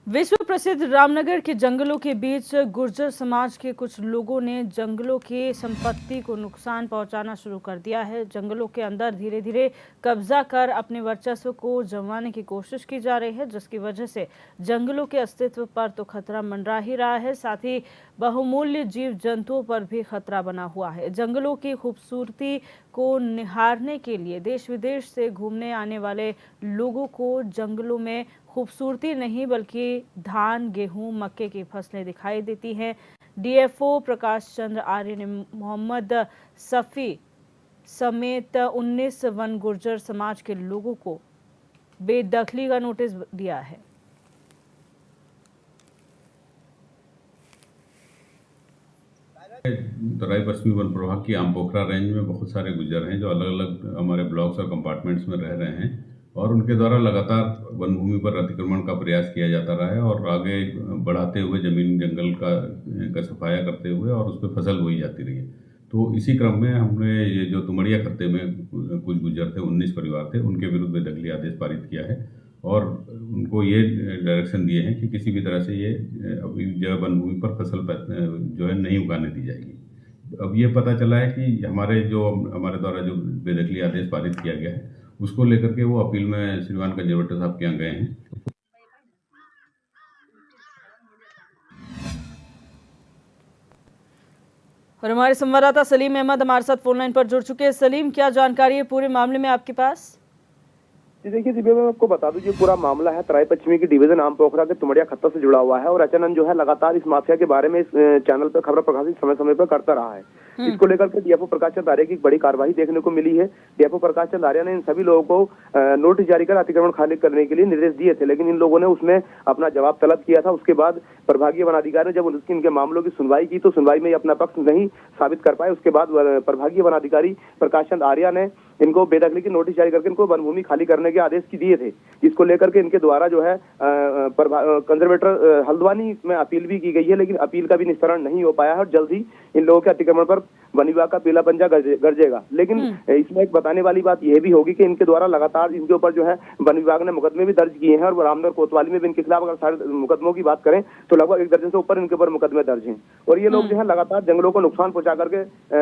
विश्व प्रसिद्ध रामनगर के जंगलों के बीच गुर्जर समाज के कुछ लोगों ने जंगलों की संपत्ति को नुकसान पहुंचाना शुरू कर दिया है। जंगलों के अंदर धीरे धीरे कब्जा कर अपने वर्चस्व को जमाने की कोशिश की जा रही है, जिसकी वजह से जंगलों के अस्तित्व पर तो खतरा मंडरा ही रहा है, साथ ही बहुमूल्य जीव जंतुओं पर भी खतरा बना हुआ है। जंगलों की खूबसूरती को निहारने के लिए देश विदेश से घूमने आने वाले लोगों को जंगलों में खूबसूरती नहीं बल्कि धान, गेहूं, मक्के की फसलें दिखाई देती हैं। डीएफओ प्रकाश चंद्र आर्य ने मोहम्मद सफी समेत 19 वन गुर्जर समाज के लोगों को बेदखली का नोटिस दिया है। तराई पश्चिमी वन प्रभाग की आमपोखरा रेंज में बहुत सारे गुज्जर हैं जो अलग अलग हमारे ब्लॉक्स और कंपार्टमेंट्स में रह रहे हैं और उनके द्वारा लगातार वन भूमि पर अतिक्रमण का प्रयास किया जाता रहा है और आगे बढ़ाते हुए जमीन जंगल का सफाया करते हुए और उस पर फसल बोई जाती रही है। तो इसी क्रम में हमने ये जो तुमड़िया खत्ते में कुछ गुज्जर थे, 19 परिवार थे, उनके विरुद्ध बेदखली आदेश पारित किया है और उनको ये डायरेक्शन दिए हैं कि किसी भी तरह से ये अभी जो वन भूमि पर फसल जो है नहीं उगाने दी जाएगी। अब ये पता चला है कि हमारे द्वारा जो बेदखली आदेश पारित किया गया है उसको लेकर के वो अपील में श्रीमान कंजर्वेटर साहब के यहाँ गए हैं। और हमारे संवाददाता सलीम अहमद हमारे साथ फोन लाइन पर जुड़ चुके हैं। सलीम, क्या जानकारी है पूरे मामले में आपके पास? जी देखिए दिव्या, मैं आपको बता दूं, ये पूरा मामला है तराई पश्चिमी की डिवीजन आमपोखरा के तुमड़िया खत्ता से जुड़ा हुआ है और एचएनएन जो है लगातार इस माफिया के बारे में इस चैनल पर खबर प्रकाशित समय समय पर करता रहा है। इसको लेकर के डीएफओ प्रकाश चंद आर्य की एक बड़ी कार्रवाई देखने को मिली है। डीएफओ प्रकाश चंद आर्य ने इन सभी लोगों को नोटिस जारी कर अतिक्रमण खाली करने के लिए निर्देश दिए थे, लेकिन इन लोगों ने उसमें अपना जवाब तलब किया था। उसके बाद प्रभागीय वनाधिकारी ने जब इनके मामलों की सुनवाई की तो सुनवाई में अपना पक्ष नहीं साबित कर पाए। उसके बाद प्रभागीय वनाधिकारी प्रकाश चंद आर्य ने इनको बेदखली की नोटिस जारी करके इनको वन भूमि खाली करने के आदेश की दिए थे। इसको लेकर के इनके द्वारा जो है कंजर्वेटर हल्द्वानी में अपील भी की गई है, लेकिन अपील का भी निस्तारण नहीं हो पाया है और जल्द ही इन लोगों के अतिक्रमण पर वन विभाग का पीला पंजा गरजेगा। लेकिन इसमें एक बताने वाली बात यह भी होगी कि इनके द्वारा लगातार इनके ऊपर जो है वन विभाग ने मुकदमे भी दर्ज किए हैं और रामनगर कोतवाली में भी इनके खिलाफ अगर सारे मुकदमों की बात करें तो लगभग 1 दर्जन से ऊपर इनके ऊपर मुकदमे दर्ज हैं। और ये लोग जो है लगातार जंगलों को नुकसान पहुंचा करके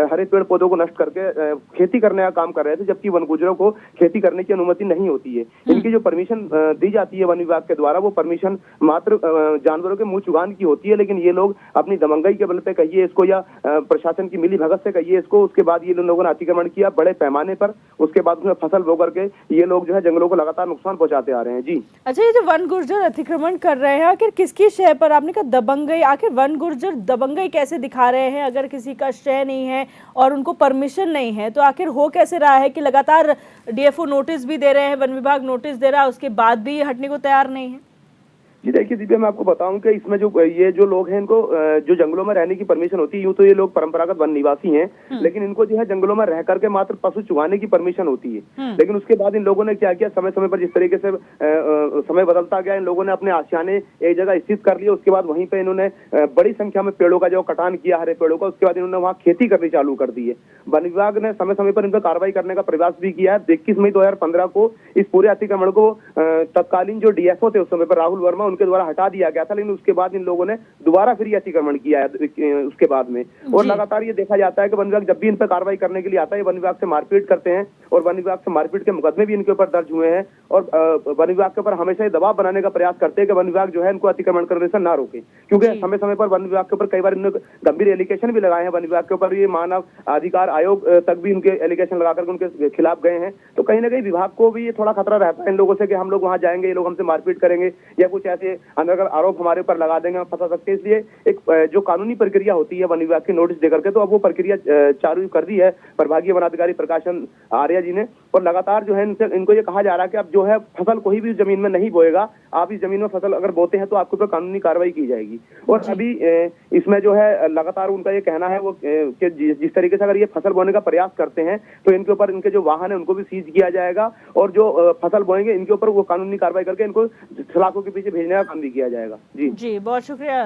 हरे पेड़ पौधों को नष्ट करके खेती करने का काम कर रहे थे, जबकि वन गुजरों को खेती करने की अनुमति नहीं होती है। इनकी जो परमिशन दी जाती है वन विभाग के द्वारा वो परमिशन मात्र जानवरों के मुंह चुगान की होती है, लेकिन ये लोग अपनी दमंगई के बल पे कहिए इसको या प्रशासन की मिली भगत से कहिए इसको, उसके बाद ये लोगों ने अतिक्रमण किया बड़े पैमाने पर। उसके बाद उसमें फसल बो करके ये लोग जो है जंगलों को लगातार नुकसान पहुंचाते आ रहे हैं। जी अच्छा, ये जो वन गुर्जर अतिक्रमण कर रहे हैं आखिर किसकी शय पर? आपने कहा दबंगई, आखिर वन गुर्जर दबंगई कैसे दिखा रहे हैं? अगर किसी का शय नहीं है और उनको परमिशन नहीं है तो आखिर हो कैसे रहा है कि लगातार डीएफओ नोटिस भी दे रहे हैं, वन विभाग नोटिस दे रहा है, उसके बाद भी हटने को तैयार नहीं है? जी देखिए दिव्या, मैं आपको बताऊं कि इसमें जो लोग हैं इनको जो जंगलों में रहने की परमिशन होती है, यूं तो ये लोग परंपरागत वन निवासी हैं, लेकिन इनको जो है जंगलों में रह करके मात्र पशु चुगाने की परमिशन होती है। लेकिन उसके बाद इन लोगों ने क्या किया, समय समय पर जिस तरीके से समय बदलता गया, इन लोगों ने अपने आशियाने एक जगह स्थित कर लिए। उसके बाद वहीं पे इन्होंने बड़ी संख्या में पेड़ों का जो कटान किया, हरे पेड़ों का। उसके बाद इन्होंने वहाँ खेती करनी चालू कर दी है। वन विभाग ने समय समय पर इन पर कार्रवाई करने का प्रयास भी किया है। 21 मई 2015 को इस पूरे अतिक्रमण को तत्कालीन जो डीएफओ थे उस समय पर राहुल वर्मा, उनके द्वारा हटा दिया गया था, लेकिन उसके बाद इन लोगों ने दोबारा फिर अतिक्रमण किया है उसके बाद में। और लगातार ये देखा जाता है कि वन विभाग जब भी इन पर कार्रवाई करने के लिए आता है, वन विभाग से मारपीट करते हैं और वन विभाग से मारपीट के मुकदमे भी इनके ऊपर दर्ज हुए हैं। और वन विभाग के ऊपर हमेशा ये दबाव बनाने का प्रयास करते हैं कि वन विभाग जो है इनको अतिक्रमण करने से ना रोके, क्योंकि समय समय पर वन विभाग के ऊपर कई बार इन्होंने गंभीर एलिगेशन भी लगाए हैं। वन विभाग के ऊपर ये मानव अधिकार आयोग तक भी उनके एलिगेशन लगाकर उनके खिलाफ गए हैं। तो कहीं ना कहीं विभाग को भी ये थोड़ा खतरा रहता है इन लोगों से कि हम लोग वहां जाएंगे, ये लोग हमसे मारपीट करेंगे या कुछ ऐसे अनर्गल आरोप हमारे ऊपर लगा देंगे, हम फंसा सकते हैं। इसलिए एक जो कानूनी प्रक्रिया होती है वन विभाग की नोटिस देकर के, तो अब वो प्रक्रिया चालू कर दी है प्रभागीय वनाधिकारी प्रकाश चंद आर्य जी ने। और लगातार जो है इनको ये कहा जा रहा है कि अब जो है फसल कोई भी जमीन में नहीं बोएगा, आप इस जमीन में फसल अगर बोते हैं तो आपके ऊपर कानूनी कार्रवाई की जाएगी। और अभी इसमें जो है लगातार उनका ये कहना है वो कि जिस तरीके से अगर ये फसल बोने का प्रयास करते हैं तो इनके ऊपर इनके जो वाहन है उनको भी सीज किया जाएगा और जो फसल बोएंगे इनके ऊपर वो कानूनी कार्रवाई करके इनको सलाखों के पीछे भेजने का काम भी किया जाएगा। जी बहुत शुक्रिया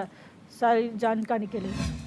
सारी जानकारी के लिए।